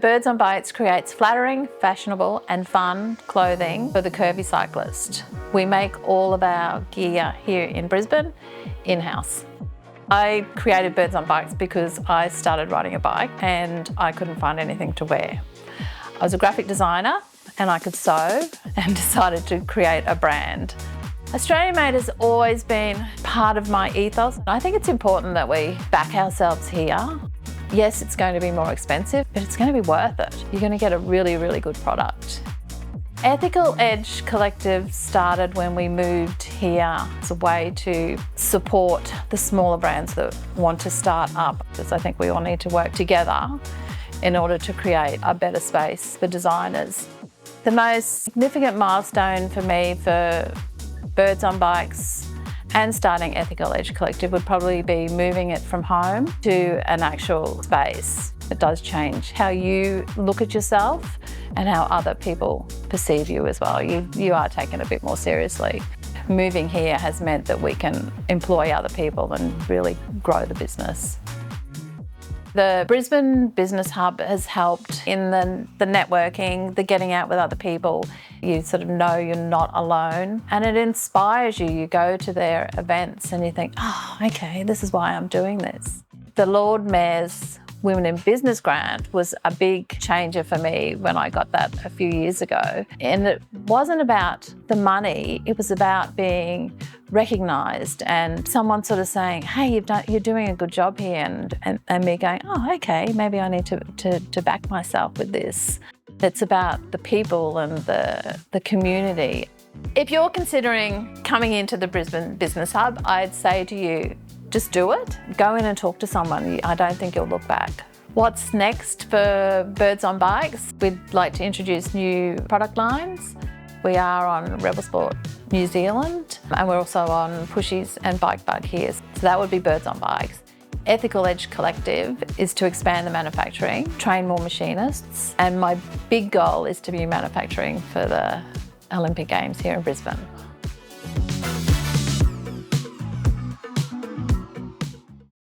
Birds on Bikes creates flattering, fashionable and fun clothing for the curvy cyclist. We make all of our gear here in Brisbane in-house. I created Birds on Bikes because I started riding a bike and I couldn't find anything to wear. I was a graphic designer and I could sew and decided to create a brand. Australian made has always been part of my ethos. I think it's important that we back ourselves here. Yes, it's going to be more expensive, but it's going to be worth it. You're going to get a really, really good product. Ethical Edge Collective started when we moved here. It's a way to support the smaller brands that want to start up, because I think we all need to work together in order to create a better space for designers. The most significant milestone for me for Birds on Bikes and starting Ethical Edge Collective would probably be moving it from home to an actual space. It does change how you look at yourself and how other people perceive you as well. You are taken a bit more seriously. Moving here has meant that we can employ other people and really grow the business. The Brisbane Business Hub has helped in the networking, the getting out with other people. You sort of know you're not alone and it inspires you. You go to their events and you think, oh, okay, this is why I'm doing this. The Lord Mayor's Women in Business grant was a big changer for me when I got that a few years ago. And it wasn't about the money, it was about being recognised and someone sort of saying, hey, you're doing a good job here, and me going, oh, okay, maybe I need to back myself with this. It's about the people and the community. If you're considering coming into the Brisbane Business Hub, I'd say to you, just do it. Go in and talk to someone. I don't think you'll look back. What's next for Birds on Bikes? We'd like to introduce new product lines. We are on Rebel Sport New Zealand and we're also on Pushies and Bike Bug here. So that would be Birds on Bikes. Ethical Edge Collective is to expand the manufacturing, train more machinists, and my big goal is to be manufacturing for the Olympic Games here in Brisbane.